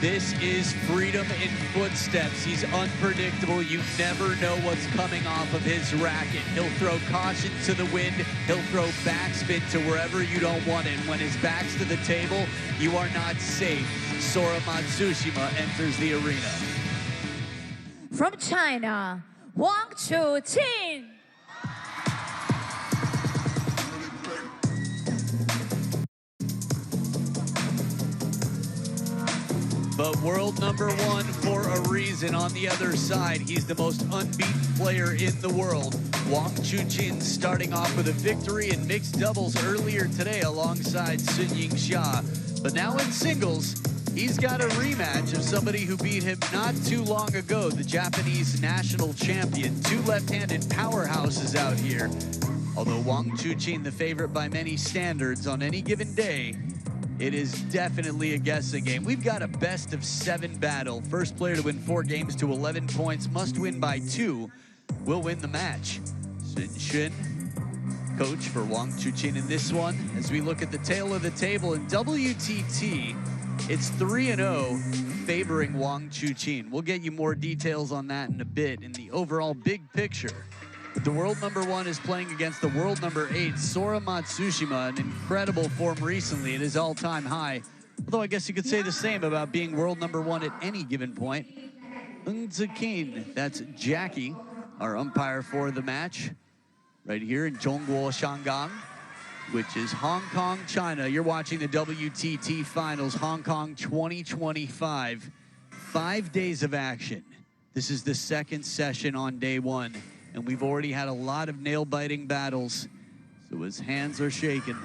This is freedom in footsteps. He's unpredictable. You never know what's coming off of his racket. He'll throw caution to the wind. He'll throw backspin to wherever you don't want it. When his back's to the table, you are not safe. Sora Matsushima enters the arena. From China, WANG Chuqin. But world #1 for a reason. On the other side, he's the most unbeaten player in the world. WANG Chuqin starting off with a victory in mixed doubles earlier today alongside Sun-Ying Xia. But now in singles, he's got a rematch of somebody who beat him not too long ago, the Japanese national champion. Two left-handed powerhouses out here. Although WANG Chuqin the favorite by many standards on any given day, it is definitely a guessing game. We've got a best-of-7 battle. First player to win 4 games to 11 points must win by 2. Will win the match. Sun Shin, coach for WANG Chuqin in this one. As we look at the tail of the table in WTT, it's 3-0 favoring WANG Chuqin. We'll get you more details on that in a bit in the overall big picture. But the world #1 is playing against the world #8, Sora Matsushima, an incredible form recently at his all-time high. Although I guess you could say the same about being world #1 at any given point. Chuqin, that's Jackie, our umpire for the match, right here in Zhongguo, Shangang, which is Hong Kong, China. You're watching the WTT Finals, Hong Kong 2025. 5 days of action. This is the second session on day 1. And we've already had a lot of nail-biting battles, so his hands are shaking.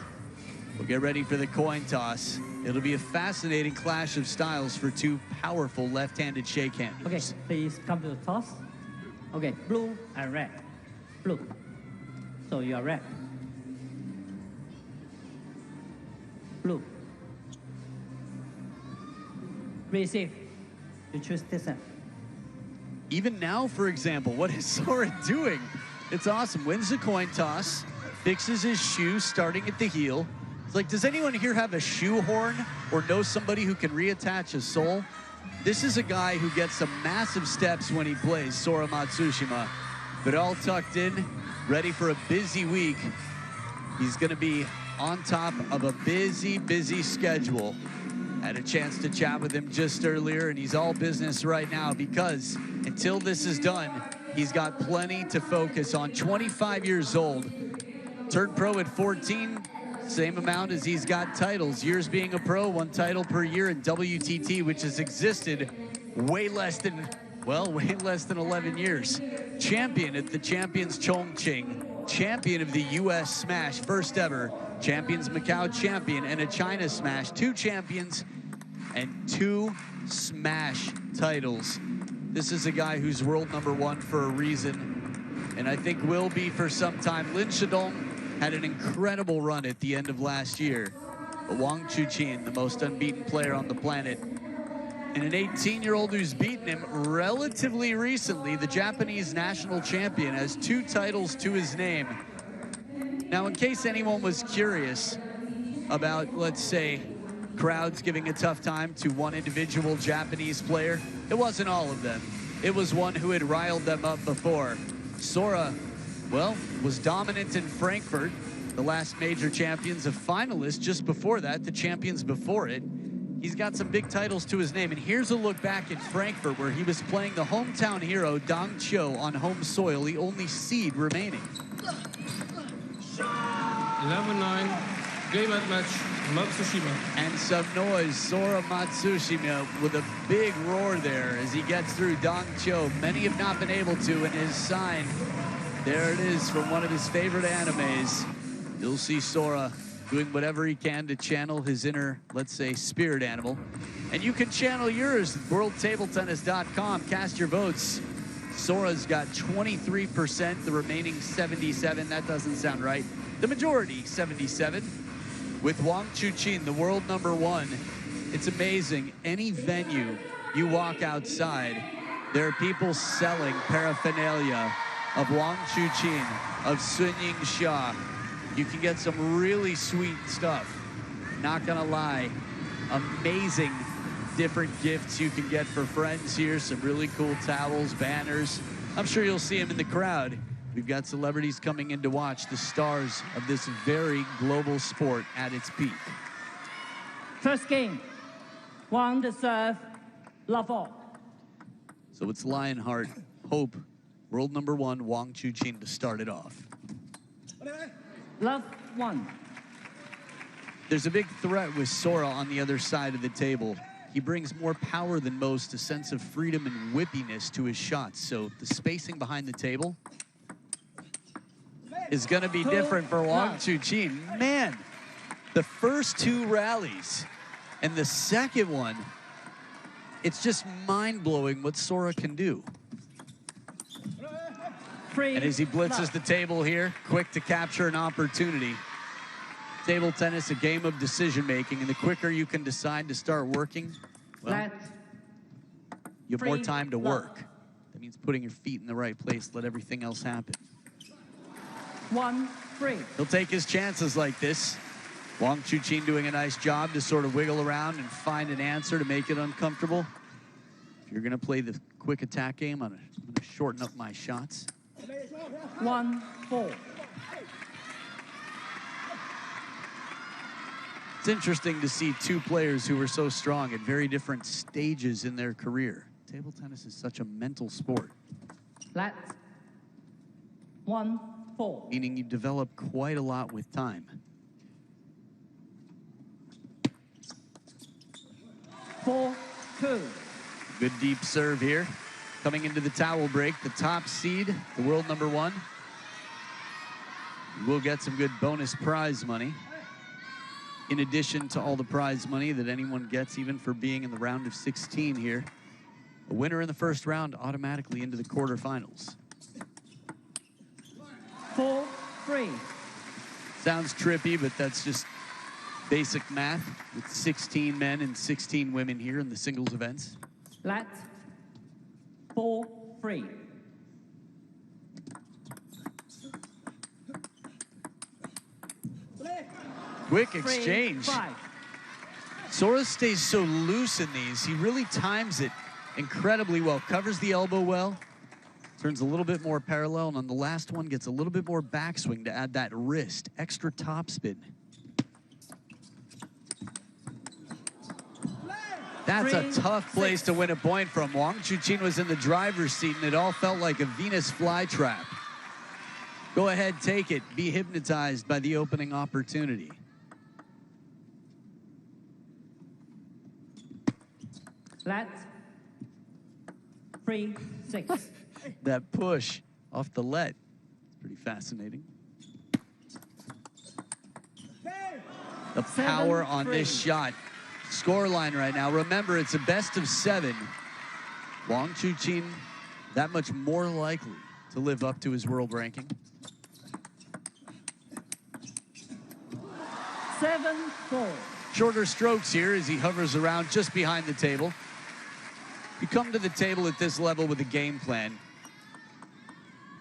We'll get ready for the coin toss. It'll be a fascinating clash of styles for two powerful left-handed shake-handers. Okay, please come to the toss. Okay, blue and red. Blue. So you are red. Blue. Receive. You choose this one. Even now, for example, what is Sora doing? It's awesome. Wins the coin toss, fixes his shoe starting at the heel. It's like, does anyone here have a shoe horn or know somebody who can reattach a sole? This is a guy who gets some massive steps when he plays, Sora Matsushima. But all tucked in, ready for a busy week. He's going to be on top of a busy, busy schedule. Had a chance to chat with him just earlier, and he's all business right now because until this is done, he's got plenty to focus on. 25 years old, turned pro at 14, same amount as he's got titles. Years being a pro, 1 title per year in WTT, which has existed way less than 11 years. Champion at the Champions Chongqing, champion of the US Smash, first ever. Champions Macau champion and a China Smash, 2 champions and 2 Smash titles. This is a guy who's world #1 for a reason, and I think will be for some time. Lin Shidong had an incredible run at the end of last year, but WANG Chuqin, the most unbeaten player on the planet, and an 18-year-old who's beaten him relatively recently, the Japanese national champion, has 2 titles to his name. Now, in case anyone was curious about, let's say, crowds giving a tough time to one individual Japanese player, it wasn't all of them. It was one who had riled them up before. Sora, well, was dominant in Frankfurt, the last major champions of finalists. Just before that, the champions before it. He's got some big titles to his name, and here's a look back at Frankfurt where he was playing the hometown hero, Dang Qiu, on home soil, the only seed remaining. 11-9, game at match, Matsushima. And some noise, Sora Matsushima with a big roar there as he gets through Dang Qiu. Many have not been able to, and his sign, there it is from one of his favorite animes. You'll see Sora doing whatever he can to channel his inner, let's say, spirit animal. And you can channel yours at worldtabletennis.com. Cast your votes. Sora's got 23%, the remaining 77. That doesn't sound right. The majority, 77. With WANG Chuqin, the world #1, it's amazing. Any venue you walk outside, there are people selling paraphernalia of WANG Chuqin, of Sun-Ying Xia. You can get some really sweet stuff. Not gonna lie, amazing different gifts you can get for friends here. Some really cool towels, banners. I'm sure you'll see them in the crowd. We've got celebrities coming in to watch the stars of this very global sport at its peak. First game, Wang to serve, love all. So it's Lionheart, Hope, world number 1, Wang Chuqin to start it off. Love 1. There's a big threat with Sora on the other side of the table. He brings more power than most, a sense of freedom and whippiness to his shots. So the spacing behind the table is going to be different for Wang Chuqin. Man, the first 2 rallies and the second one, it's just mind-blowing what Sora can do. And as he blitzes the table here, quick to capture an opportunity. Table tennis, a game of decision-making, and the quicker you can decide to start working, well, you have more time to work. That means putting your feet in the right place, let everything else happen. 1-3. He'll take his chances like this. Wang Chuqin doing a nice job to sort of wiggle around and find an answer to make it uncomfortable. If you're gonna play the quick attack game, I'm gonna shorten up my shots. 1-4. It's interesting to see 2 players who were so strong at very different stages in their career. Table tennis is such a mental sport. Let's 1-4. Meaning you develop quite a lot with time. 4-2. Good deep serve here. Coming into the towel break, the top seed, the world number 1. We'll get some good bonus prize money. In addition to all the prize money that anyone gets even for being in the round of 16 here. A winner in the first round automatically into the quarterfinals. 4-3. Sounds trippy, but that's just basic math with 16 men and 16 women here in the singles events. Let's 4-3. Quick exchange. 3-5. Sora stays so loose in these. He really times it incredibly well. Covers the elbow well. Turns a little bit more parallel. And on the last one, gets a little bit more backswing to add that wrist. Extra topspin. That's a tough place to win a point from. Wang Chuqin was in the driver's seat, and it all felt like a Venus flytrap. Go ahead, take it. Be hypnotized by the opening opportunity. Let's 3-6. That push off the let. It's pretty fascinating. The power on this shot. Scoreline right now. Remember, it's a best of 7. Wang Chuqin, that much more likely to live up to his world ranking. 7-4. Shorter strokes here as he hovers around just behind the table. You come to the table at this level with a game plan.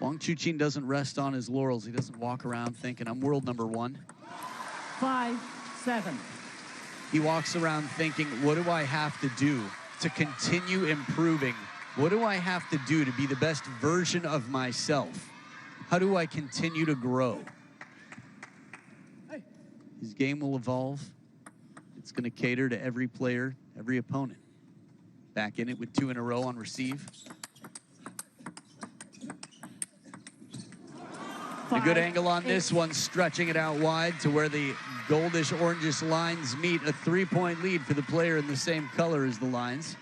Wang Chuqin doesn't rest on his laurels. He doesn't walk around thinking, I'm world number 1. 5-7. He walks around thinking, what do I have to do to continue improving? What do I have to do to be the best version of myself? How do I continue to grow? His game will evolve. It's going to cater to every player, every opponent. Back in it with 2 in a row on receive. A good angle on this one, stretching it out wide to where the goldish-orangish lines meet. A 3-point lead for the player in the same color as the lines.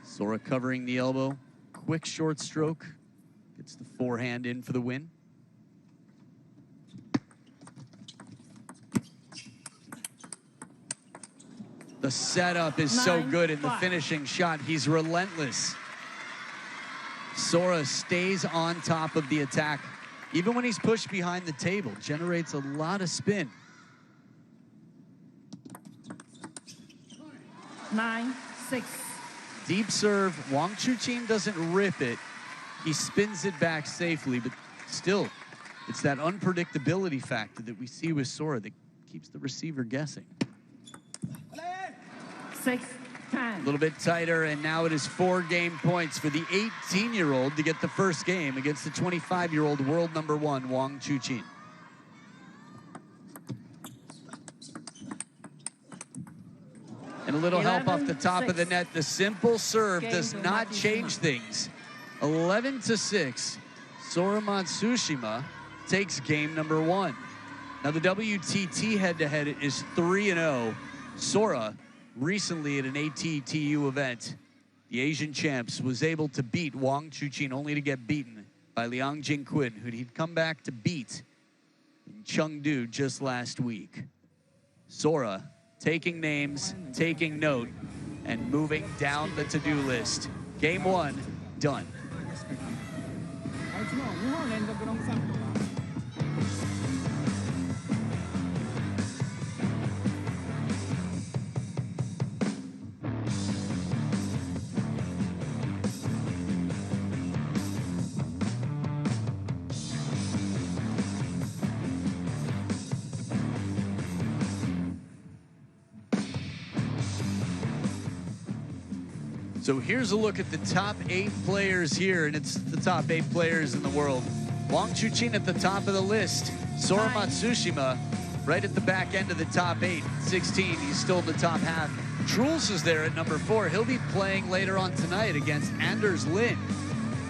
Sora covering the elbow. Quick short stroke. Gets the forehand in for the win. The setup is so good in the finishing shot. He's relentless. Sora stays on top of the attack. Even when he's pushed behind the table, generates a lot of spin. 9-6. Deep serve. Wang Chuqin doesn't rip it. He spins it back safely, but still, it's that unpredictability factor that we see with Sora that keeps the receiver guessing. A little bit tighter, and now it is 4 game points for the 18-year-old to get the first game against the 25-year-old world number 1, Wang Chuqin. And a little help off the top of the net. The simple serve does not change things. 11-6. Sora Matsushima takes game number 1. Now the WTT head-to-head is 3-0. Sora, recently at an ATTU event, the Asian champs, was able to beat Wang Chuqin, only to get beaten by Liang Jingquin, who he'd come back to beat in Chengdu just last week. Sora taking names, taking note, and moving down the to-do list. Game 1, done. So here's a look at the top 8 players here, and it's the top 8 players in the world. Wang Chuqin at the top of the list. Sora Matsushima right at the back end of the top 8. 16, he's still in the top half. Truls is there at number 4. He'll be playing later on tonight against Anders Lind.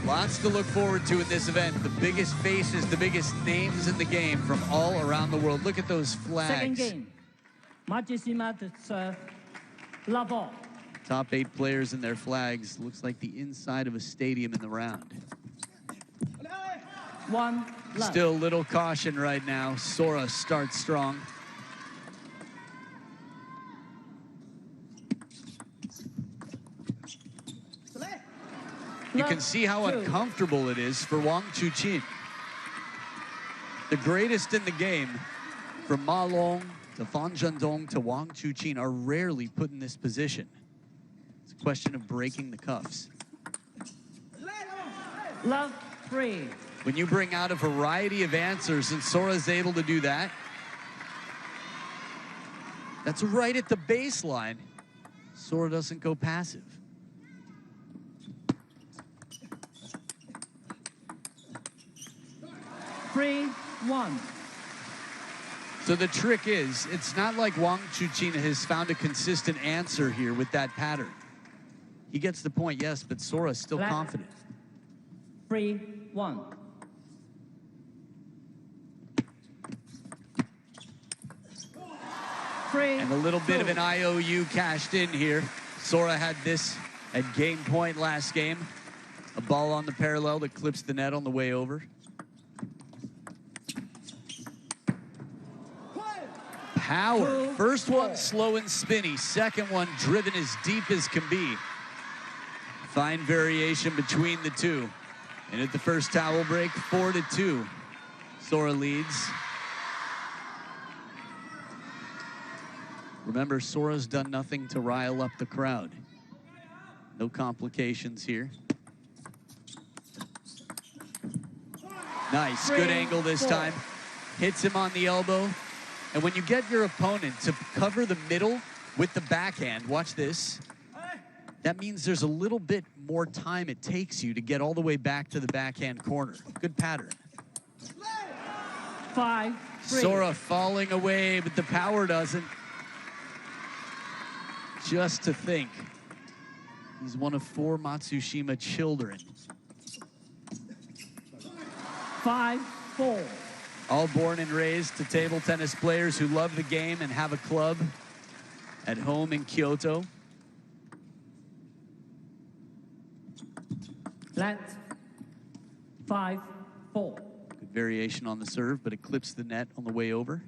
Lots to look forward to in this event. The biggest faces, the biggest names in the game from all around the world. Look at those flags. Second game. MATSUSHIMA to serve. Love all. Top 8 players in their flags. Looks like the inside of a stadium in the round. 1 love. Still little caution right now. Sora starts strong. You can see how uncomfortable it is for Wang Chuqin. The greatest in the game, from Ma Long to Fan Zhendong to Wang Chuqin, are rarely put in this position. It's a question of breaking the cuffs. Love 3. When you bring out a variety of answers and Sora's able to do that, that's right at the baseline. Sora doesn't go passive. Three, 1. So the trick is, it's not like Wang Chuqin has found a consistent answer here with that pattern. He gets the point, yes, but Sora's still confident. 3, 1. And a little bit of an IOU cashed in here. Sora had this at game point last game. A ball on the parallel that clips the net on the way over. Power. First one slow and spinny. Second one driven as deep as can be. Fine variation between the two. And at the first towel break, 4-2. Sora leads. Remember, Sora's done nothing to rile up the crowd. No complications here. Nice, good angle this time. Hits him on the elbow. And when you get your opponent to cover the middle with the backhand, watch this. That means there's a little bit more time it takes you to get all the way back to the backhand corner. Good pattern. 5, 3. Sora falling away, but the power doesn't. Just to think, he's one of 4 Matsushima children. 5, 4. All born and raised to table tennis players who love the game and have a club at home in Kyoto. Left. 5, 4. Good variation on the serve, but it clips the net on the way over.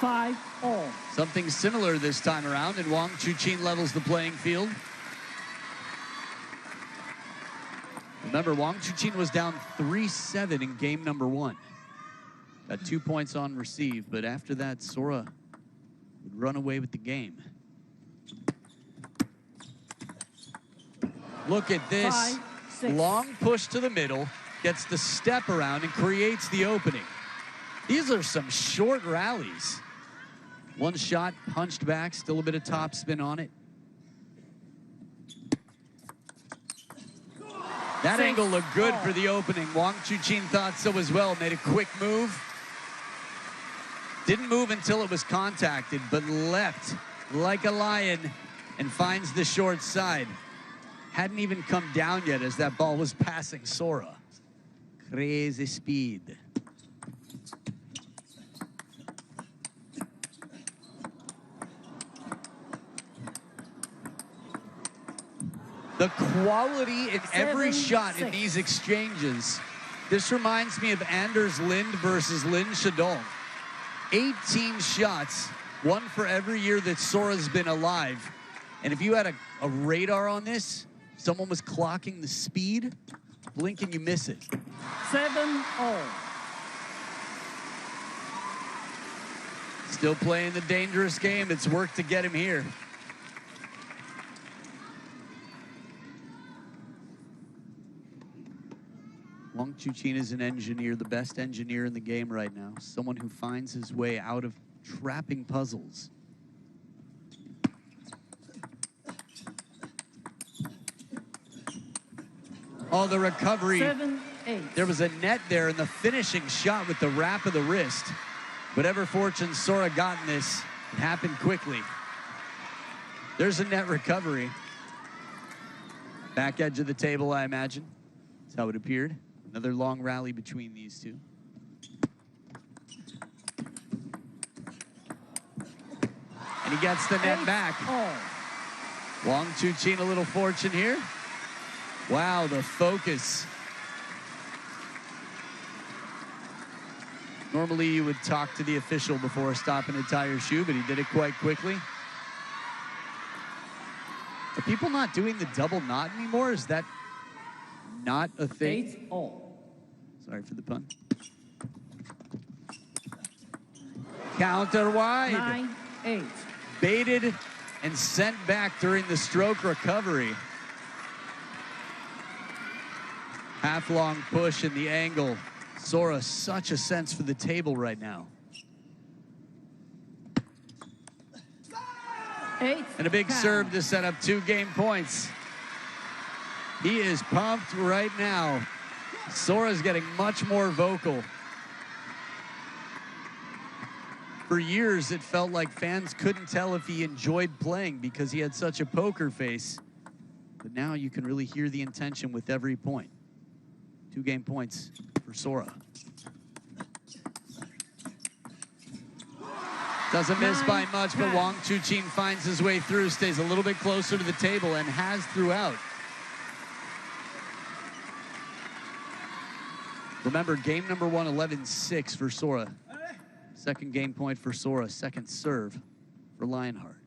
5, all. Something similar this time around, and Wang Chuqin levels the playing field. Remember, Wang Chuqin was down 3-7 in game number 1. Got 2 points on receive, but after that, Sora would run away with the game. Look at this. 5, 6. Long push to the middle, gets the step around and creates the opening. These are some short rallies. One shot, punched back, still a bit of topspin on it. That angle looked good for the opening. Wang Chuqin thought so as well, made a quick move. Didn't move until it was contacted, but leapt like a lion and finds the short side. Hadn't even come down yet as that ball was passing Sora. Crazy speed. The quality in every shot in these exchanges. This reminds me of Anders Lind versus Lin Shadong. 18 shots, one for every year that Sora's been alive. And if you had a radar on this, someone was clocking the speed, blink and you miss it. 7-0. Still playing the dangerous game. It's worked to get him here. Wang Chuqin is an engineer, the best engineer in the game right now. Someone who finds his way out of trapping puzzles. Oh, the recovery. 7-8. There was a net there in the finishing shot with the wrap of the wrist. Whatever fortune Sora got in this, it happened quickly. There's a net recovery. Back edge of the table, I imagine. That's how it appeared. Another long rally between these two. And he gets the net back. Wang Chuqin a little fortune here. Wow, the focus. Normally you would talk to the official before stopping to tie your shoe, but he did it quite quickly. Are people not doing the double knot anymore? Is that not a thing? 8-0. Sorry for the pun. Counter wide. 9-8. Baited and sent back during the stroke recovery. Half long push in the angle. Sora, such a sense for the table right now. 8. And a big serve to set up 2 game points. He is pumped right now. Sora's getting much more vocal. For years, it felt like fans couldn't tell if he enjoyed playing because he had such a poker face. But now you can really hear the intention with every point. 2 game points for Sora. Doesn't miss by much, but Wang Chuqin finds his way through, stays a little bit closer to the table, and has throughout. Remember, game number 1, 11-6 for Sora. Second game point for Sora, second serve for Lionheart.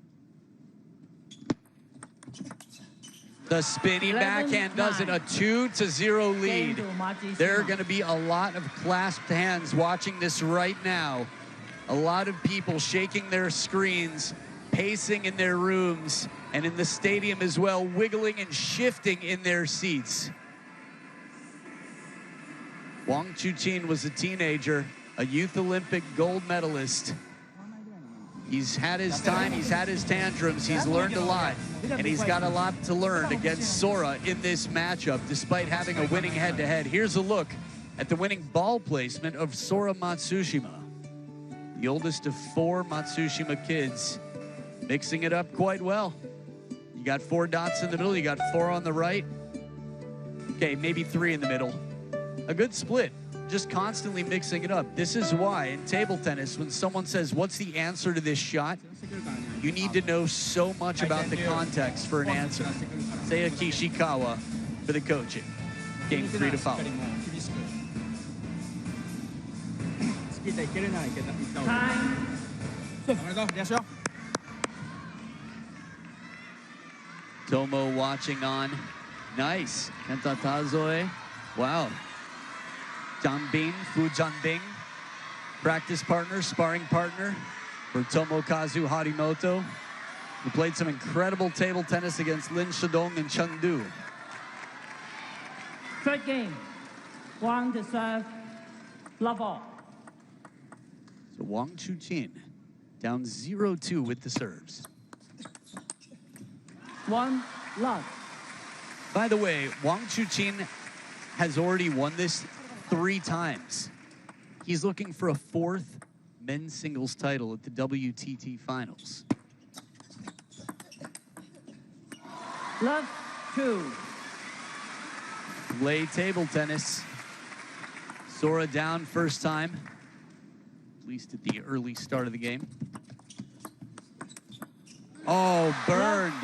The spinny backhand does it, a 2-0 lead. There are going to be a lot of clasped hands watching this right now. A lot of people shaking their screens, pacing in their rooms, and in the stadium as well, wiggling and shifting in their seats. Wang Chuqin was a teenager, a youth Olympic gold medalist. He's had his time, he's had his tantrums, he's learned a lot, and he's got a lot to learn against Sora in this matchup, despite having a winning head-to-head. Here's a look at the winning ball placement of Sora Matsushima, the oldest of 4 Matsushima kids, mixing it up quite well. You got 4 dots in the middle, you got 4 on the right. Okay, maybe 3 in the middle. A good split. Just constantly mixing it up. This is why in table tennis, when someone says, what's the answer to this shot? You need to know so much about the context for an answer. Seiya Kishikawa for the coaching. Game 3 to follow. Tomo watching on. Nice. Kenta Tazoe. Wow. Janbin, Fu Janbing, practice partner, sparring partner for Tomokazu Harimoto, who played some incredible table tennis against Lin Shadong and Chengdu. Third game, Wang to serve, love all. So Wang Chuqin Down 0-2 with the serves. 1 love. By the way, Wang Chuqin has already won this 3 times. He's looking for a 4th men's singles title at the WTT finals. Love 2. Lay table tennis. Sora down first time, at least at the early start of the game. Oh, burned.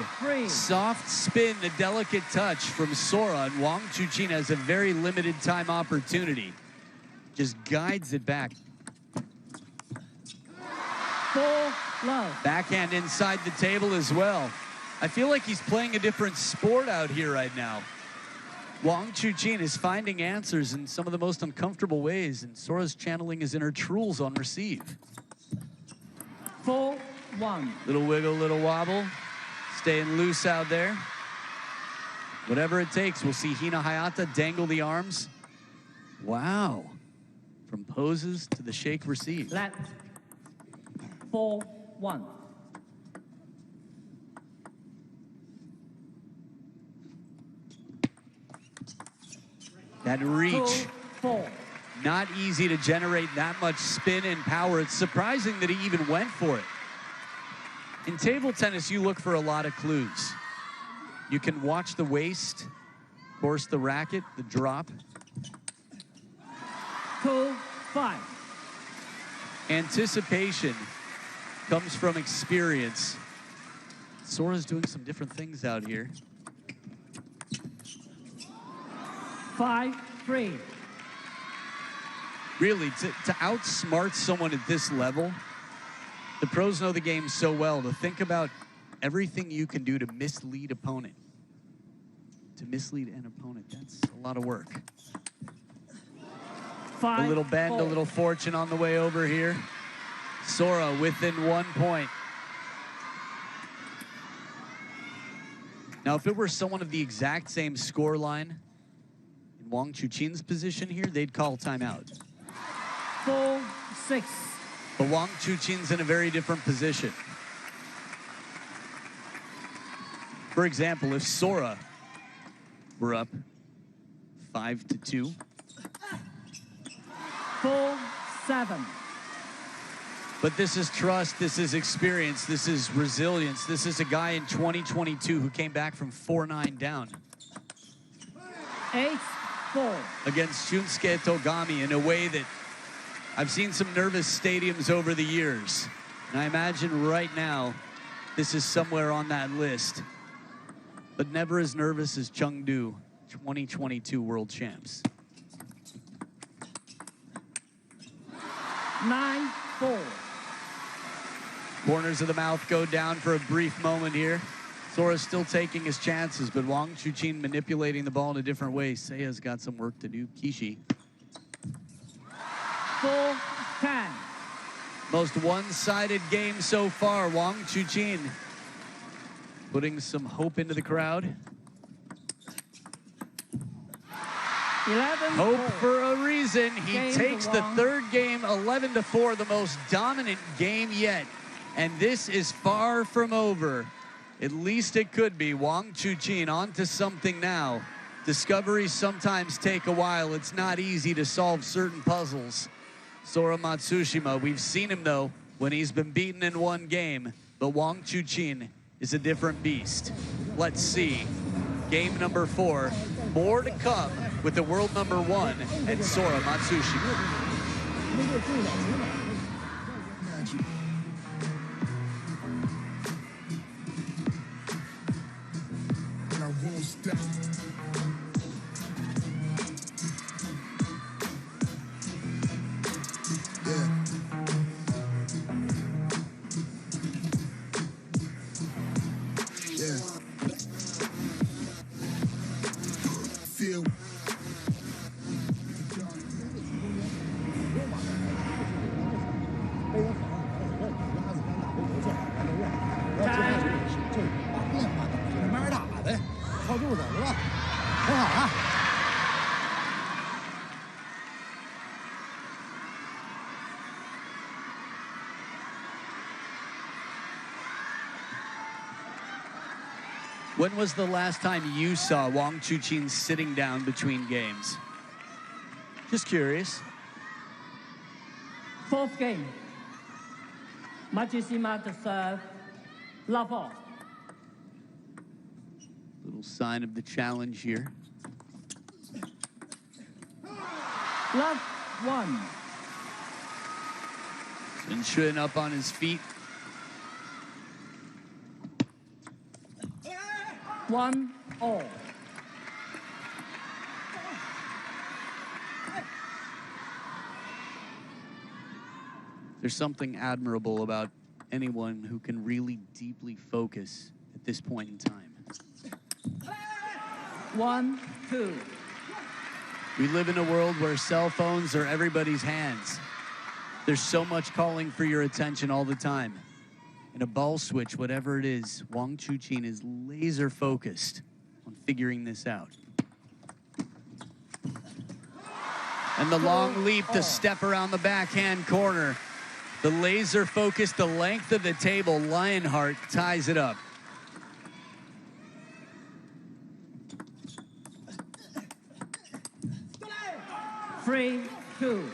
Soft spin, the delicate touch from Sora, and Wang Chuqin has a very limited time opportunity. Just guides it back. 4 love. Backhand inside the table as well. I feel like he's playing a different sport out here right now. Wang Chuqin is finding answers in some of the most uncomfortable ways, and Sora's channeling his inner trulls on receive. 4-1. Little wiggle, little wobble. Staying loose out there. Whatever it takes, we'll see Hina Hayata dangle the arms. Wow. From poses to the shake receive. Left. 4-1. That reach. 4. Not easy to generate that much spin and power. It's surprising that he even went for it. In table tennis, you look for a lot of clues. You can watch the waist, of course, the racket, the drop. 2-5. Anticipation comes from experience. Sora's doing some different things out here. 5-3. Really, to outsmart someone at this level, the pros know the game so well. To think about everything you can do to mislead opponent. To mislead an opponent, that's a lot of work. 5, A little bend, 4. a little fortune on the way over here. Sora within 1 point. Now, if it were someone of the exact same score line in Wang Chuqin's position here, they'd call timeout. 4-6. But Wang Chuqin's in a very different position. For example, if Sora were up 5-2. 4-7. But this is trust, this is experience, this is resilience. This is a guy in 2022 who came back from 4-9 down. 8-4. Against Shunsuke Togami in a way that I've seen some nervous stadiums over the years. And I imagine right now, this is somewhere on that list. But never as nervous as Chengdu, 2022 world champs. 9-4. Corners of the mouth go down for a brief moment here. Sora's still taking his chances, but Wang Chuqin manipulating the ball in a different way. Seiya's got some work to do. Kishi. 4-10. Most one-sided game so far. Wang Chuqin putting some hope into the crowd. 11-4. Hope for a reason. He Game takes the Wang. third game 11-4, the most dominant game yet. And this is far from over. At least it could be. Wang Chuqin on to something now. Discoveries sometimes take a while. It's not easy to solve certain puzzles. Sora Matsushima, we've seen him though when he's been beaten in one game. But Wang Chuqin is a different beast. Let's see. Game number 4. More to come with the world number 1 and Sora Matsushima. When was the last time you saw Wang Chuqin sitting down between games? Just curious. 4th game. MATSUSHIMA to serve. Love off. Little sign of the challenge here. Love 1. And Chuqin up on his feet. 1-all. There's something admirable about anyone who can really deeply focus at this point in time. 1-2. We live in a world where cell phones are everybody's hands. There's so much calling for your attention all the time. And a ball switch, whatever it is, Wang Chuqin is laser focused on figuring this out. And the long leap to step around the backhand corner. The laser focus, the length of the table, Lionheart ties it up. Three, 2.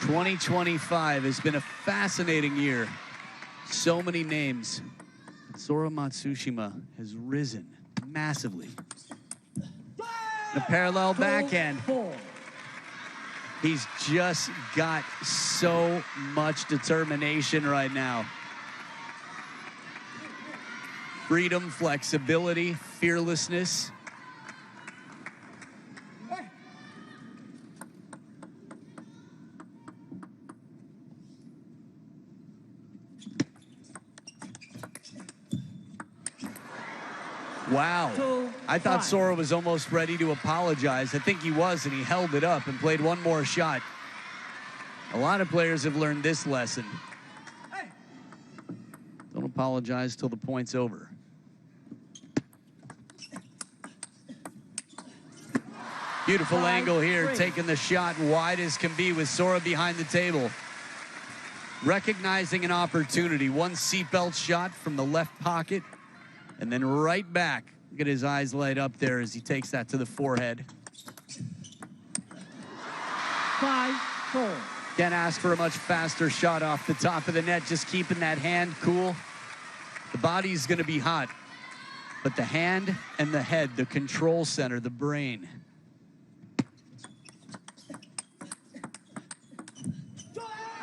2025 has been a fascinating year. So many names. Sora Matsushima has risen massively. The parallel backhand. 4. He's just got so much determination right now. Freedom, flexibility, fearlessness. Wow. 2, I thought 5. Sora was almost ready to apologize. I think he was, and he held it up and played one more shot. A lot of players have learned this lesson. Don't apologize till the point's over. Beautiful 5, angle here, 3. taking the shot wide as can be with Sora behind the table. Recognizing an opportunity. One seatbelt shot from the left pocket. And then right back. Look at his eyes light up there as he takes that to the forehead. 5-4. Can't ask for a much faster shot off the top of the net, just keeping that hand cool. The body's gonna be hot, but the hand and the head, the control center, the brain.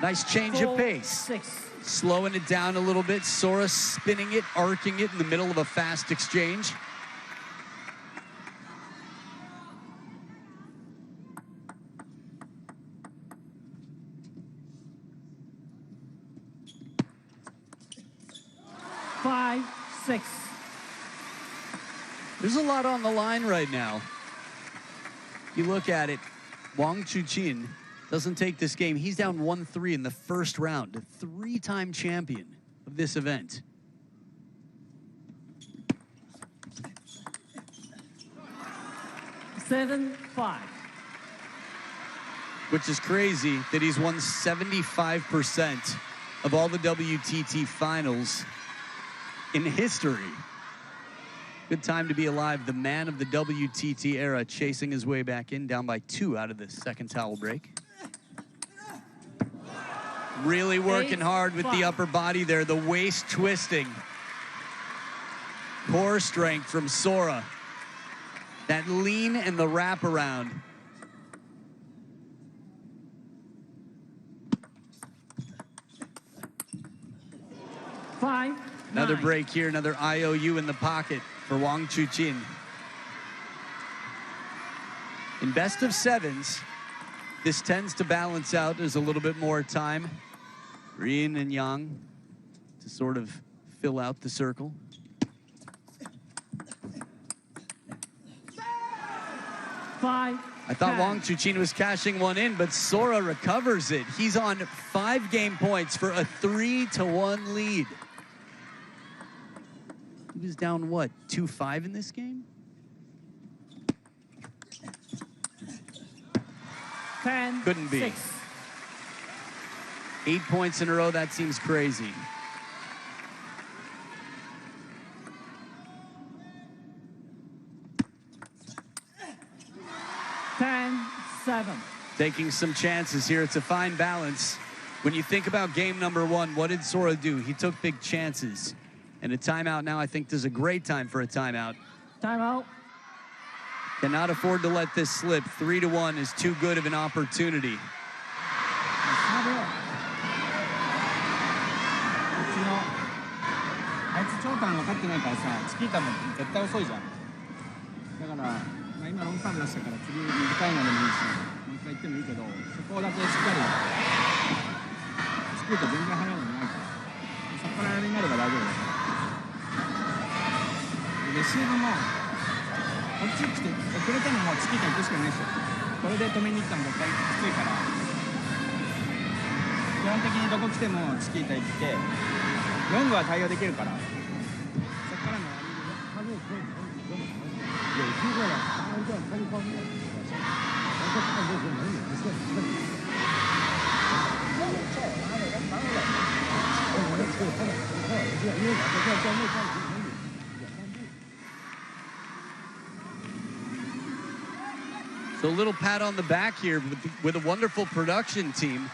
Nice change of pace. 6. Slowing it down a little bit. Sora spinning it, arcing it in the middle of a fast exchange. Five, 6. There's a lot on the line right now. You look at it, Wang Chuqin doesn't take this game. He's down 1-3 in the first round. A 3-time champion of this event. Seven, 5. Which is crazy that he's won 75% of all the WTT finals in history. Good time to be alive. The man of the WTT era chasing his way back in, down by 2 out of the second towel break. Really working hard with the upper body there, the waist twisting. Core strength from Sora. That lean and the wraparound. Five, Another 9. break here, another IOU in the pocket for Wang Chuqin. In best of 7s, this tends to balance out. There's a little bit more time. Yin and Yang to sort of fill out the circle. Five, I thought 10. Wang Chuqin was cashing one in, but Sora recovers it. He's on 5 game points for a 3-1 lead. He was down, what, 2-5 in this game? 10, Couldn't be. 6. 8 points in a row, that seems crazy. Taking some chances here. It's a fine balance. When you think about game number one, what did Sora do? He took big chances. And a timeout now, I think, is a great time for a timeout. Timeout. Cannot afford to let this slip. 3-1 is too good of an opportunity. うちのあいつ長短分かってないからさ、チキータも絶対遅いじゃん。だから、まあ、今ロングサーブ出したから次短いのでもいいし、もう一回行ってもいいけど、そこだけしっかりチキータ全然速いのないから、そこら辺になれば大丈夫だから。レシーブもこっち来て遅れてももうチキータ行くしかないでしょ。これで止めに行ったの絶対きついから、基本的にどこ来てもチキータ行ってロングは対応できるから、そこからの有机会了，他按照他就方面，然后看这些美女不错，照拉的，咱当然了，我们这个他俩不靠我这，因为我在这教内上几美女也犯不。 So a little pat on the back here with a wonderful production team.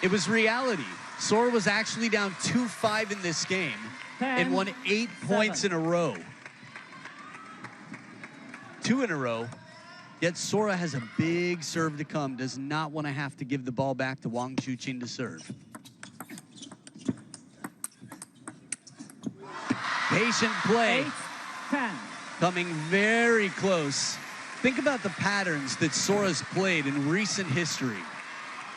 It was reality. Sora was actually down 2-5 in this game and won 8 points in a row. 2 in a row. Yet Sora has a big serve to come. Does not want to have to give the ball back to Wang Chuqin to serve. Patient play. 8-10. Coming very close. Think about the patterns that Sora's played in recent history.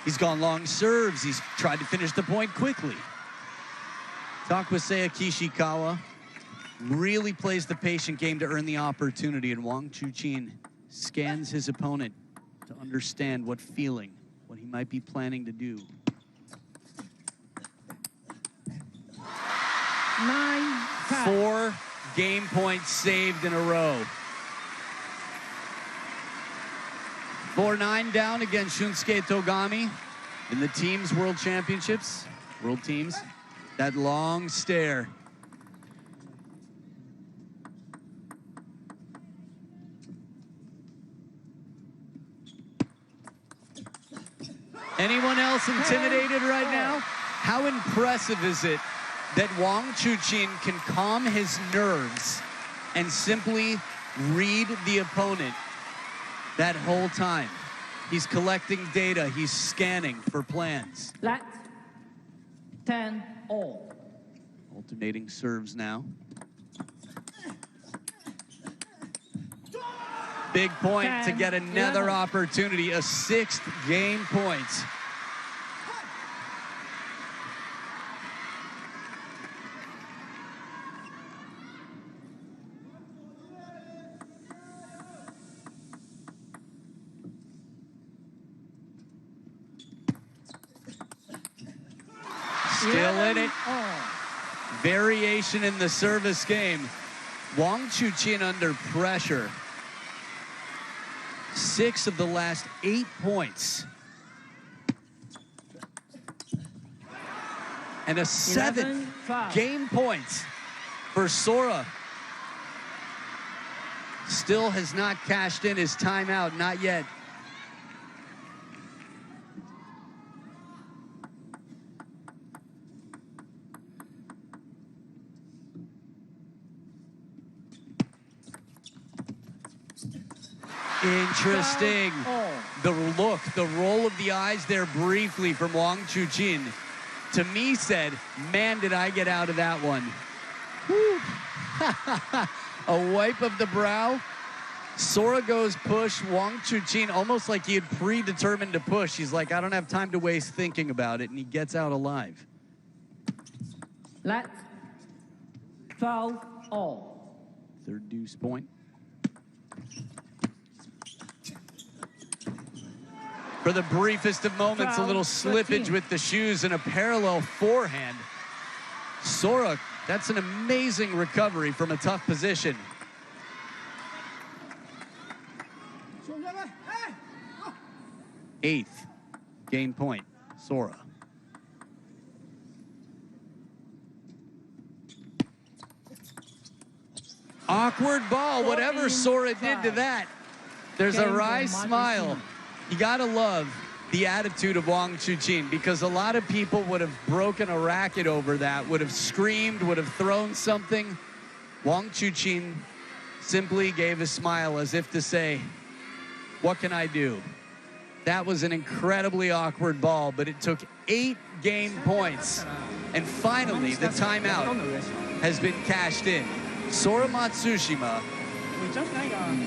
He's gone long serves. He's tried to finish the point quickly. Takwasea Kishikawa really plays the patient game to earn the opportunity, and Wang Chuqin scans his opponent to understand what he might be planning to do. 9-10. 4 game points saved in a row. 4-9 down against Shunsuke Togami in the teams world championships, world teams. That long stare. Anyone else intimidated right now? How impressive is it that Wang Chuqin can calm his nerves and simply read the opponent that whole time? He's collecting data, he's scanning for plans. Let 10-all. Alternating serves now. Big point to get another opportunity, a 6th game point. Still in it. Variation in the service game. Wang Chuqin under pressure. 6 of the last 8 points. And a 7th game point for Sora. Still has not cashed in his timeout, not yet. Interesting. The look, the roll of the eyes there briefly from Wang Chuqin, to me said, man, did I get out of that one. A wipe of the brow. Sora goes push. Wang Chuqin, almost like he had predetermined to push. He's like, I don't have time to waste thinking about it, and he gets out alive. Let 12-all. 3rd deuce point. For the briefest of moments, a little slippage with the shoes and a parallel forehand. Sora, that's an amazing recovery from a tough position. Eighth game point, Sora. Awkward ball, whatever Sora did to that. There's a wry smile. You gotta love the attitude of Wang Chuqin, because a lot of people would have broken a racket over that, would have screamed, would have thrown something. Wang Chuqin simply gave a smile as if to say, what can I do? That was an incredibly awkward ball, but it took 8 game points. And finally, the timeout has been cashed in. Sora Matsushima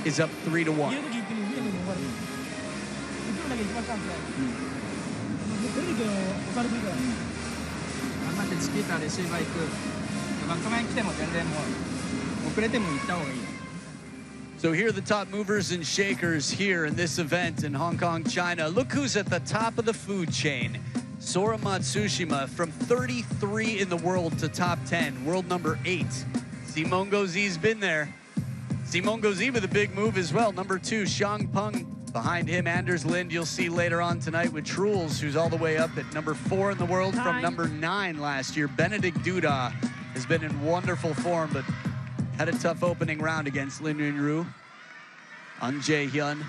is up 3-1. 頑張ってチキータレシーバー行く。バック前に来ても全然もう遅れても行った方がいい。 So here are the top movers and shakers here in this event in Hong Kong, China. Look who's at the top of the food chain. Sora Matsushima from 33 in the world to top 10, world number 8. Simon Gozi's been there. Simon Gozi with a big move as well. Number 2, Shang Peng. Behind him, Anders Lind, you'll see later on tonight with Truls, who's all the way up at number 4 in the world from number 9 last year. Benedict Duda has been in wonderful form, but had a tough opening round against Lin Yunru. An Jae-hyun,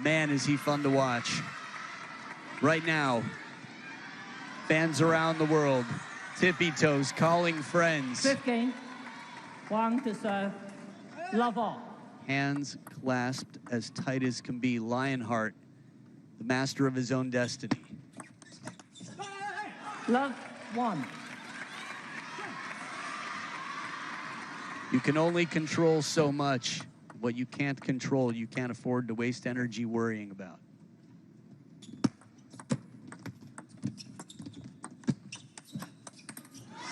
man, is he fun to watch. Right now, fans around the world, tippy toes, calling friends. 5th game, Wang to serve, love all. Hands clasped as tight as can be. Lionheart, the master of his own destiny. Love 1. You can only control so much. What you can't control, you can't afford to waste energy worrying about.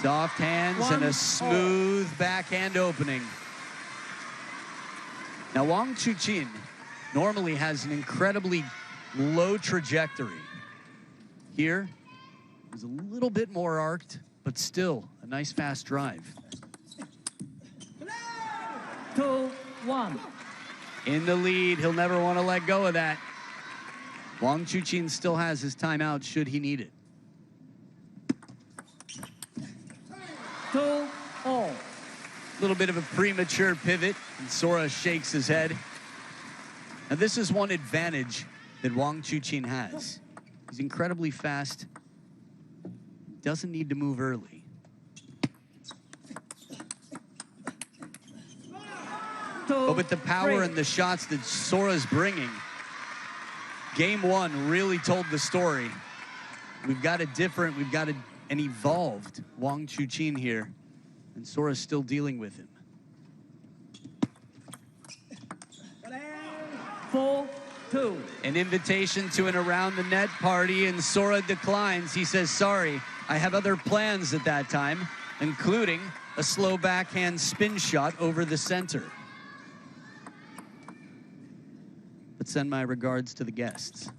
Soft hands and a smooth backhand opening. Now, Wang Chuqin normally has an incredibly low trajectory. Here, it was a little bit more arced, but still a nice fast drive. 2-1. In the lead, he'll never want to let go of that. Wang Chuqin still has his timeout should he need it. 2-all. A little bit of a premature pivot, and Sora shakes his head. Now this is one advantage that Wang Chuqin has. He's incredibly fast, doesn't need to move early. But with the power and the shots that Sora's bringing, game 1 really told the story. We've got an evolved Wang Chuqin here, and Sora's still dealing with him. 4-2. An invitation to an around the net party, and Sora declines. He says, sorry, I have other plans at that time, including a slow backhand spin shot over the center. But send my regards to the guests.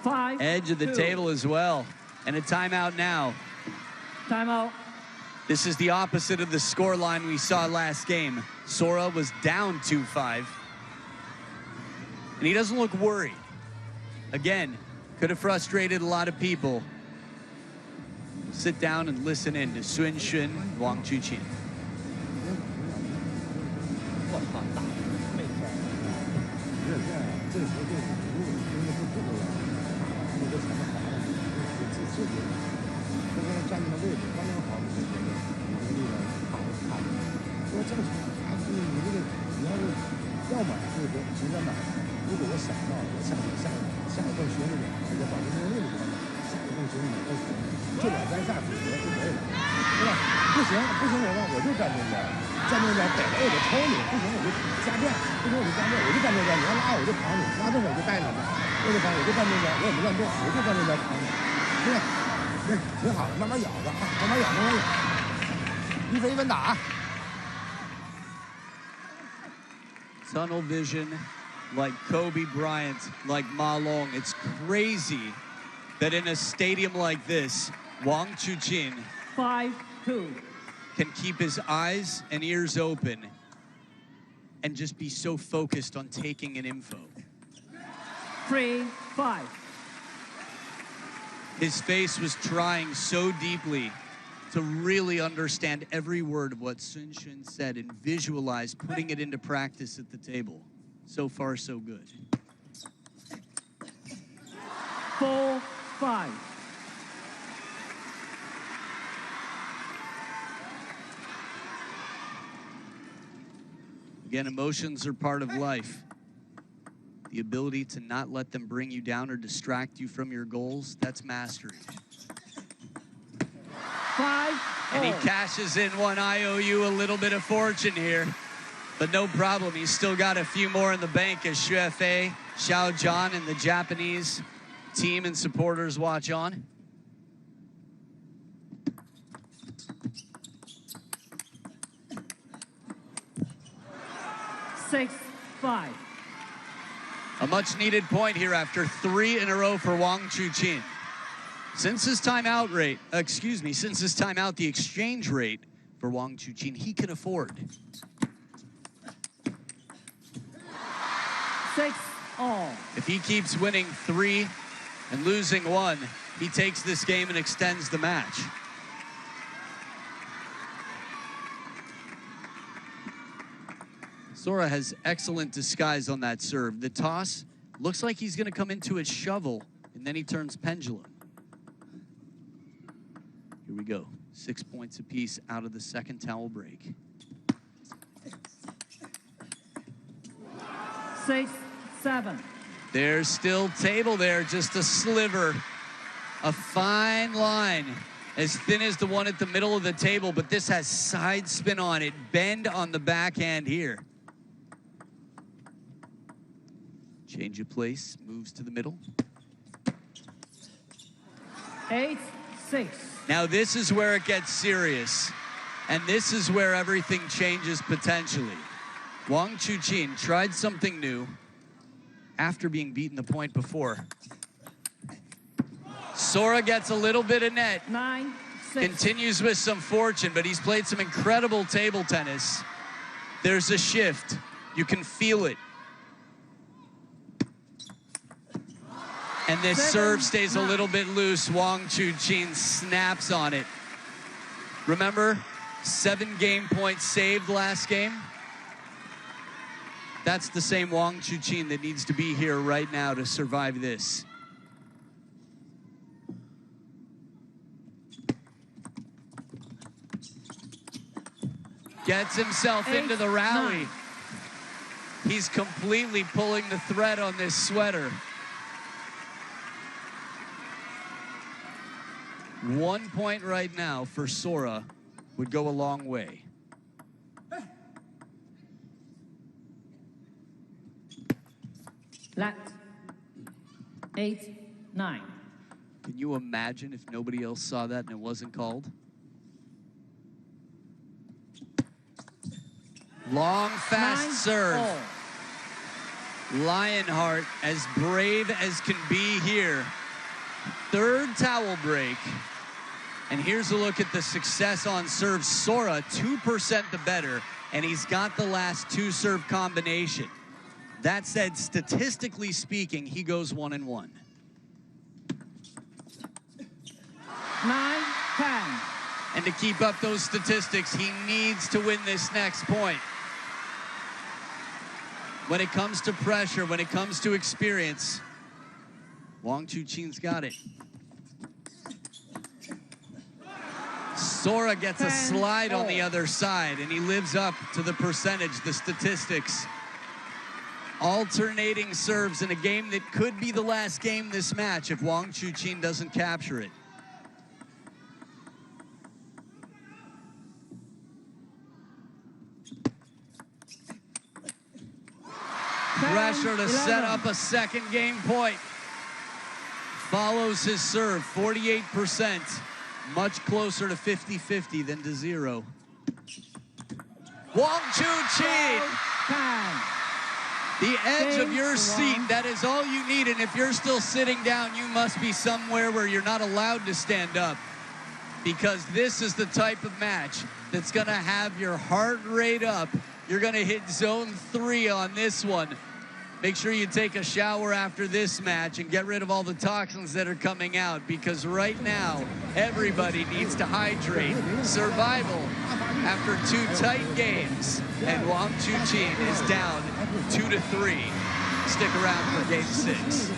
5-2. Edge of the table as well. And a timeout now. Timeout. This is the opposite of the scoreline we saw last game. Sora was down 2-5. And he doesn't look worried. Again, could have frustrated a lot of people. Sit down and listen in to Sun Xun, Wang Chuqin. 这时候就是如果因为是不够了，那个前面好了，自己刚刚站那个位置刚刚好，你就觉得你这个力量卡着。说正常，就是你这个你要是要么就是说直接买，如果我想到我下一顿学那个，而且保持这个力量，下一顿学你都行，这两三下组合就可以了，对吧？不行我就站中间。 站中间，逮着我就抽你，不行我就加电，不行我就加电，我就站中间，你要拉我就扛你，拉正我就带你，我就扛，我就站中间，我也不乱动，我就站中间扛你，对吧？对，挺好，慢慢咬着啊，慢慢咬，一分一分打。Tunnel vision, like Kobe Bryant, like Ma Long. It's crazy that in a stadium like this, Wang Chuqin 5-2. can keep his eyes and ears open and just be so focused on taking an info. 3-5. His face was trying so deeply to really understand every word of what Sun Xun said and visualize putting it into practice at the table. So far, so good. 4-5. Again, emotions are part of life. The ability to not let them bring you down or distract you from your goals, that's mastery. 5. And he cashes in one IOU, a little bit of fortune here. But no problem, he's still got a few more in the bank as Xuefei, Xiao Zhan, and the Japanese team and supporters watch on. Six, 5. A much-needed point here after 3 in a row for Wang Chuqin. Since his timeout, the exchange rate for Wang Chuqin, he can afford. 6-all. If he keeps winning 3 and losing 1, he takes this game and extends the match. Sora has excellent disguise on that serve. The toss looks like he's gonna come into his shovel, and then he turns pendulum. Here we go. 6 points apiece out of the second towel break. 6-7. There's still table there, just a sliver. A fine line, as thin as the one at the middle of the table, but this has side spin on it. Bend on the backhand here. Change of place, moves to the middle. 8-6. Now this is where it gets serious, and this is where everything changes potentially. Wang Chuqin tried something new after being beaten the point before. Sora gets a little bit of net. 9-6. Continues with some fortune, but he's played some incredible table tennis. There's a shift. You can feel it. And this serve stays a little bit loose. Wang Chuqin snaps on it. Remember, 7 game points saved last game? That's the same Wang Chuqin that needs to be here right now to survive this. Gets himself into the rally. He's completely pulling the thread on this sweater. 1 point right now for Sora would go a long way. Flat. 8-9. Can you imagine if nobody else saw that and it wasn't called? Long, fast serve. Lionheart, as brave as can be here. Third towel break. And here's a look at the success on serve. Sora, 2% the better, and he's got the last 2 serve combination. That said, statistically speaking, he goes 1-1. 9-10. And to keep up those statistics, he needs to win this next point. When it comes to pressure, when it comes to experience, Wang Chuqin's got it. Sora gets a slide on the other side, and he lives up to the percentage, the statistics. Alternating serves in a game that could be the last game this match if Wang Chuqin doesn't capture it. Pressure to set up a second game point. Follows his serve, 48%. Much closer to 50-50 than to 0. Wang Chuqin! The edge of your seat, that is all you need. And if you're still sitting down, you must be somewhere where you're not allowed to stand up. Because this is the type of match that's gonna have your heart rate up. You're gonna hit zone 3 on this one. Make sure you take a shower after this match and get rid of all the toxins that are coming out, because right now, everybody needs to hydrate. Survival after 2 tight games, and Wang Chuqin is down 2-3. Stick around for game 6.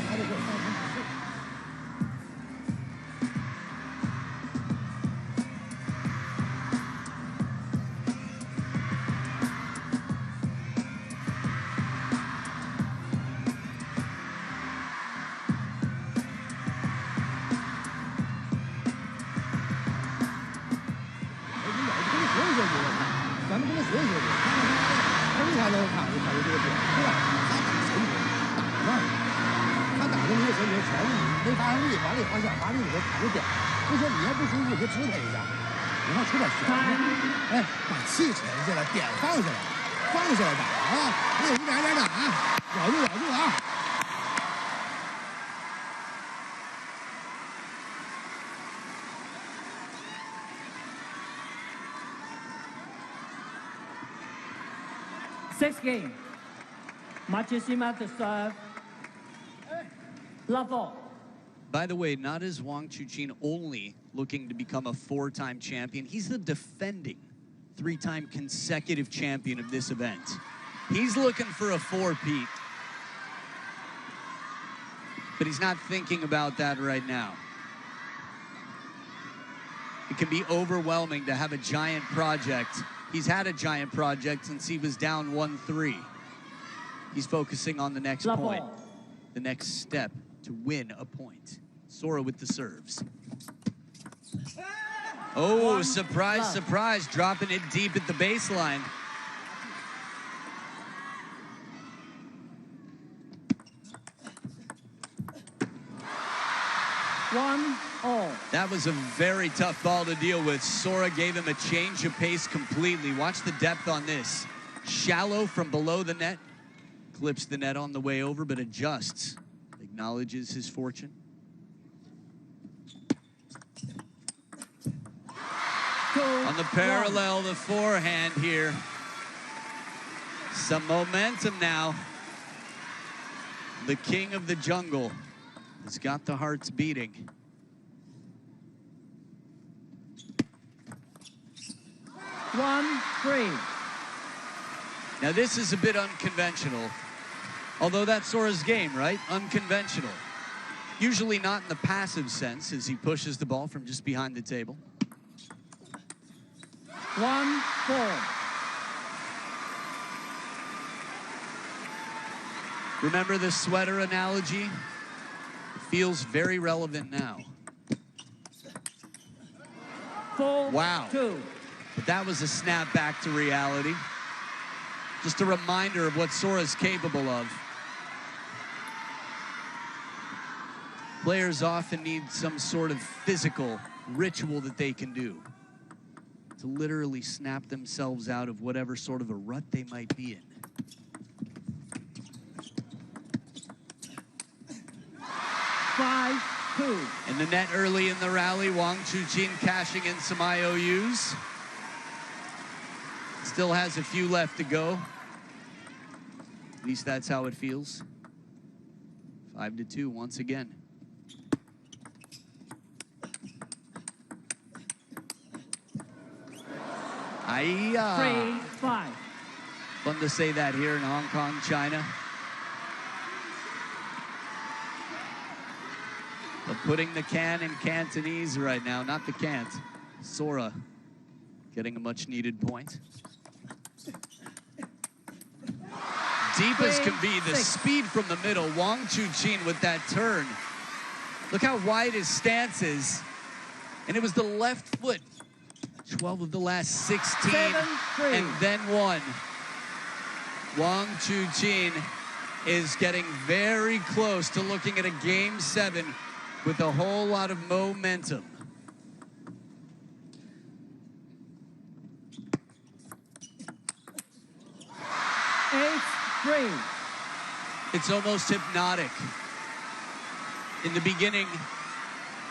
学学去，看看他的，通常都考虑这个点，对吧？他打谁球，打那儿，他打的那些谁球全是没发生力，完了以后想发力你就打个点，不行你要不舒服你就支他一下，然后出点旋律，哎，把气沉下来，点放下来，放下来打啊，一点点打，咬住咬住啊！ Sixth game. Matsushima to serve. Love all. By the way, not as Wang Chuqin only looking to become a 4-time champion. He's the defending 3-time consecutive champion of this event. He's looking for a 4-peat. But he's not thinking about that right now. It can be overwhelming to have a giant project. He's had a giant project since he was down 1-3. He's focusing on the next point, the next step to win a point. Sora with the serves. Oh, surprise, surprise, dropping it deep at the baseline. That was a very tough ball to deal with. Sora gave him a change of pace completely. Watch the depth on this. Shallow from below the net. Clips the net on the way over, but adjusts. Acknowledges his fortune. On the parallel, the forehand here. Some momentum now. The king of the jungle has got the hearts beating. Now this is a bit unconventional. Although that's Sora's game, right? Unconventional. Usually not in the passive sense as he pushes the ball from just behind the table. 1-4. Remember the sweater analogy? It feels very relevant now. 4-2. Wow. But that was a snap back to reality. Just a reminder of what Sora's capable of. Players often need some sort of physical ritual that they can do to literally snap themselves out of whatever sort of a rut they might be in. 5-2. In the net early in the rally, Wang Chuqin cashing in some IOUs. Still has a few left to go. At least that's how it feels. 5-2 once again. Aiya. 3-5. Fun to say that here in Hong Kong, China. But putting the can in Cantonese right now, not the can't. Sora getting a much needed point. Deep as can be, the speed from the middle. Wang Chuqin with that turn. Look how wide his stance is. And it was the left foot. 12 of the last 16, and then 1. Wang Chuqin is getting very close to looking at a Game 7 with a whole lot of momentum. It's almost hypnotic. In the beginning,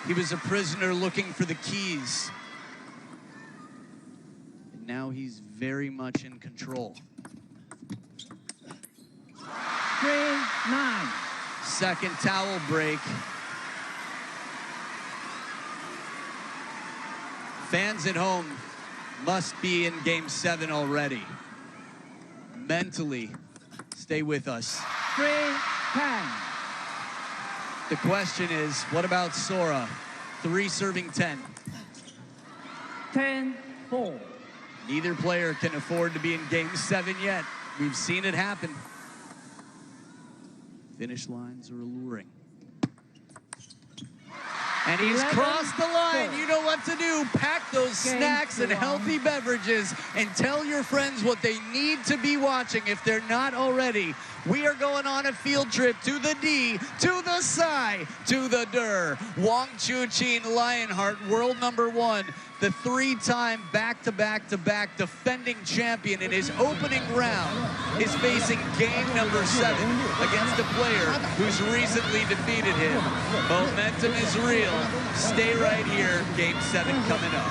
he was a prisoner looking for the keys. And now he's very much in control. 3-9. Second towel break. Fans at home must be in Game 7 already. Mentally, stay with us. 3-10. The question is, what about Sora? 3 serving 10. 10-4. Neither player can afford to be in Game 7 yet. We've seen it happen. Finish lines are alluring. And he's crossed the line. You know what to do. Pack those snacks and healthy beverages and tell your friends what they need to be watching if they're not already. We are going on a field trip to the D, to the Psy, to the Der. Wang Chuqin Lionheart, world #1, the 3-time back-to-back-to-back defending champion in his opening round, is facing game #7 against a player who's recently defeated him. Momentum is real. Stay right here. Game 7 coming up.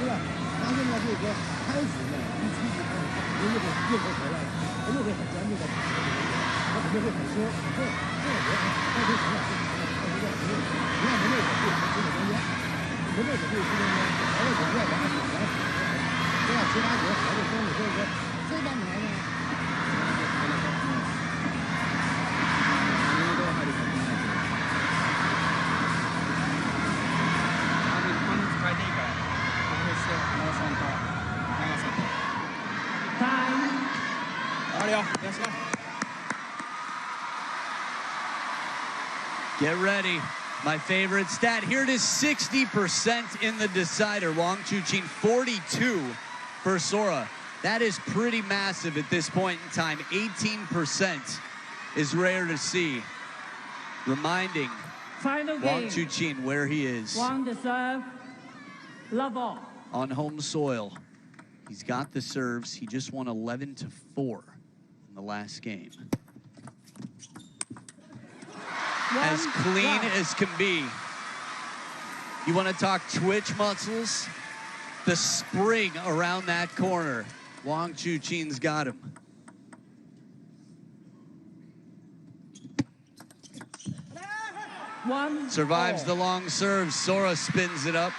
对吧？然后呢，就是说开始呢，一出去开始，又会回来，又会很专注的，他肯定会很说，这我觉得他可以成长，你看门内手对手中间，门内手对手中间，还有手要往左，对吧？其他节还是中路，所以说这帮女孩呢。 Get ready. My favorite stat. Here it is, 60% in the decider. Wang Chuqin, 42 for Sora. That is pretty massive at this point in time. 18% is rare to see. Reminding Wang Chuqin where he is. Wang the serve. Love all. On home soil. He's got the serves. He just won 11-4 in the last game. As clean as can be. You want to talk twitch muscles? The spring around that corner. Wang Chuqin's got him. Survives the long serve. Sora spins it up.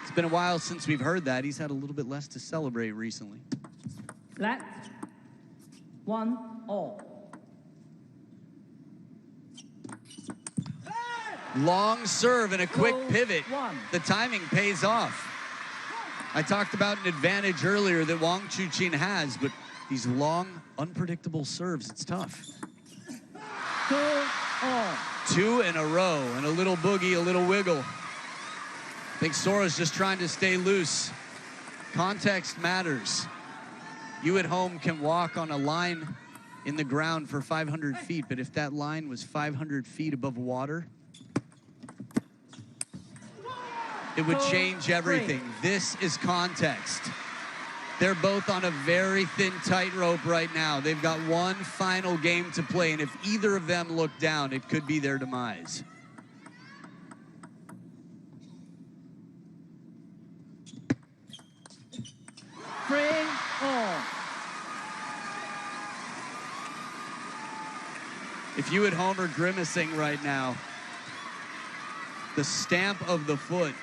It's been a while since we've heard that. He's had a little bit less to celebrate recently. Let's 1-all. Long serve and a quick pivot. The timing pays off. I talked about an advantage earlier that Wang Chuqin has, but these long, unpredictable serves, it's tough. 2-all. 2 in a row, and a little boogie, a little wiggle. I think Sora's just trying to stay loose. Context matters. You at home can walk on a line in the ground for 500 feet, but if that line was 500 feet above water, it would change everything. This is context. They're both on a very thin tightrope right now. They've got one final game to play, and if either of them look down, it could be their demise. If you at home are grimacing right now, the stamp of the foot.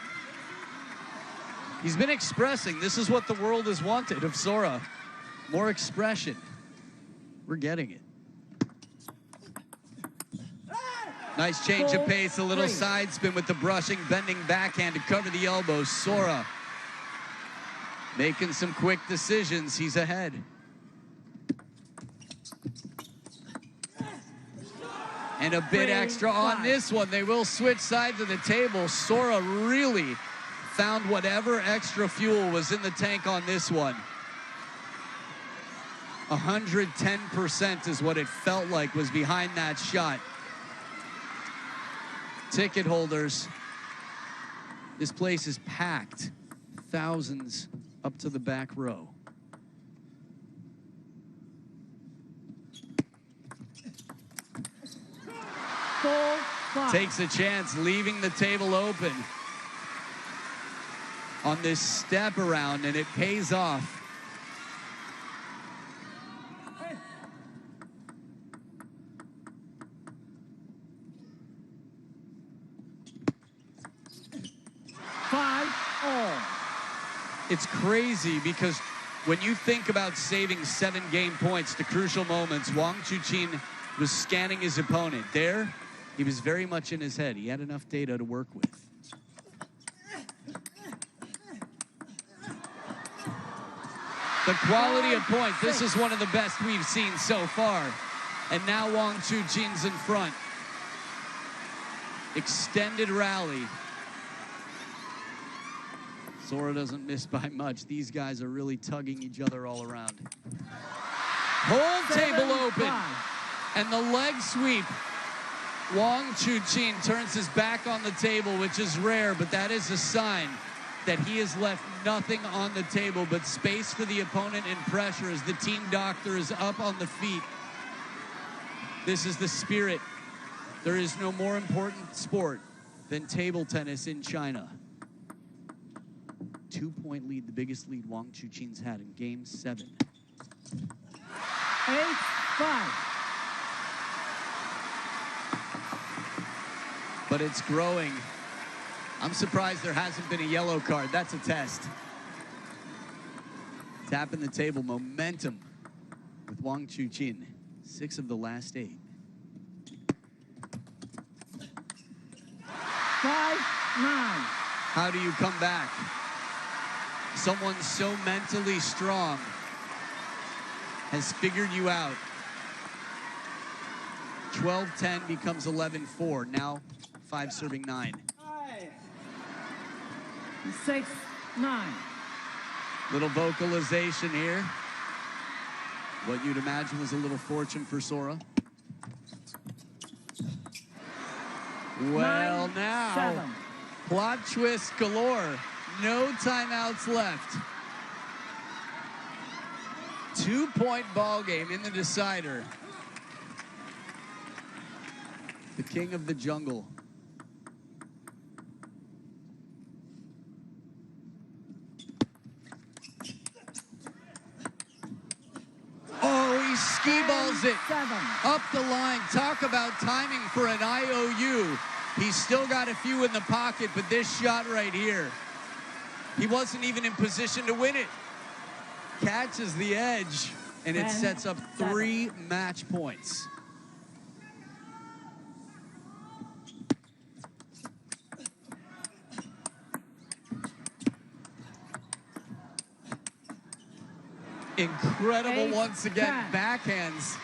He's been expressing, this is what the world has wanted of Sora. More expression. We're getting it. Nice change of pace, a little side spin with the brushing, bending backhand to cover the elbow. Sora making some quick decisions. He's ahead. And a bit extra on this one. They will switch sides of the table. Sora really found whatever extra fuel was in the tank on this one. 110% is what it felt like was behind that shot. Ticket holders, this place is packed. Thousands up to the back row. Takes a chance, leaving the table open on this step around, and it pays off. It's crazy because when you think about saving 7 game points to crucial moments, Wang Chuqin was scanning his opponent. There, he was very much in his head. He had enough data to work with. The quality of point. This is one of the best we've seen so far. And now Wang Chuqin's in front. Extended rally. Sora doesn't miss by much. These guys are really tugging each other all around. Whole table open. And the leg sweep. Wang Chuqin turns his back on the table, which is rare, but that is a sign that he has left nothing on the table but space for the opponent and pressure as the team doctor is up on the feet. This is the spirit. There is no more important sport than table tennis in China. 2-point lead, the biggest lead Wang Chuqin's had in Game 7. 8-5. But it's growing. I'm surprised there hasn't been a yellow card. That's a test. Tapping the table, momentum with Wang Chuqin. 6 of the last 8. 5-9. How do you come back? Someone so mentally strong has figured you out. 12-10 becomes 11-4. Now 5 serving 9. 6-9. Little vocalization here. What you'd imagine was a little fortune for Sora. Well, now, 9-7. plot twist galore. No timeouts left. 2-point ball game in the decider. The king of the jungle. Oh, he ski balls it 10-7. up the line. Talk about timing for an IOU. He's still got a few in the pocket, but this shot right here, he wasn't even in position to win it. Catches the edge, and it sets up 3 match points. Incredible once again, backhands.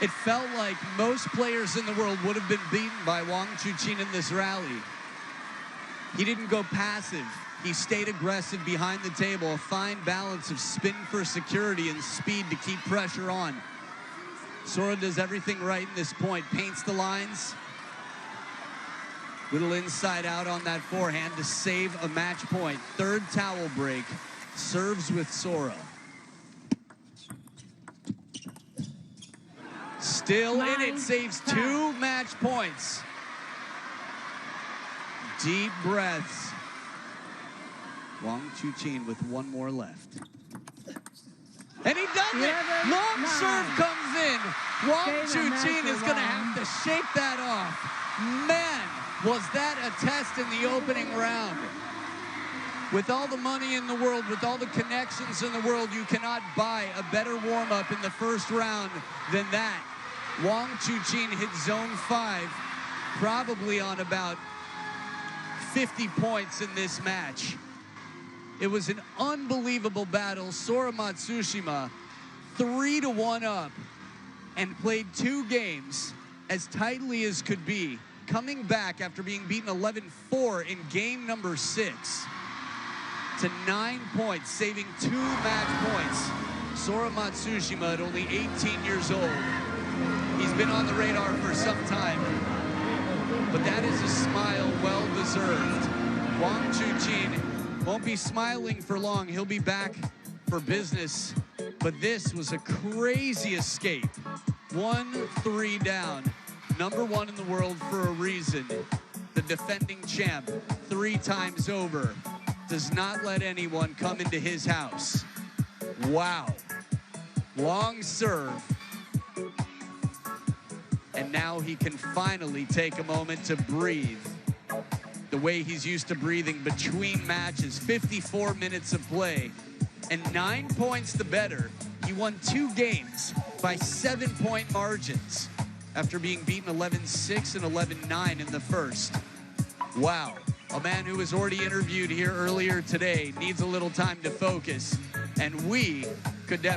It felt like most players in the world would have been beaten by Wang Chuqin in this rally. He didn't go passive. He stayed aggressive behind the table, a fine balance of spin for security and speed to keep pressure on. Sora does everything right in this point, paints the lines. Little inside out on that forehand to save a match point. 3rd towel break, serves with Sora. Still in it, saves 2 match points. Deep breaths. Wang Chuqin with 1 more left. And he does it! Long serve comes in. Wang Chuqin is going to have to shake that off. Man, was that a test in the opening round. With all the money in the world, with all the connections in the world, you cannot buy a better warm-up in the first round than that. Wang Chuqin hit zone 5, probably on about 50 points in this match. It was an unbelievable battle. Sora Matsushima, 3-1 up, and played 2 games as tightly as could be, coming back after being beaten 11-4 in game number 6 to 9 points, saving 2 match points. Sora Matsushima at only 18 years old. He's been on the radar for some time, but that is a smile well-deserved. Wang Chuqin won't be smiling for long. He'll be back for business, but this was a crazy escape. 1-3 down, number 1 in the world for a reason. The defending champ, 3 times over, does not let anyone come into his house. Wow. Long serve. And now he can finally take a moment to breathe the way he's used to breathing between matches. 54 minutes of play and 9 points the better. He won 2 games by 7-point margins after being beaten 11-6 and 11-9 in the first. Wow. A man who was already interviewed here earlier today needs a little time to focus. and we could definitely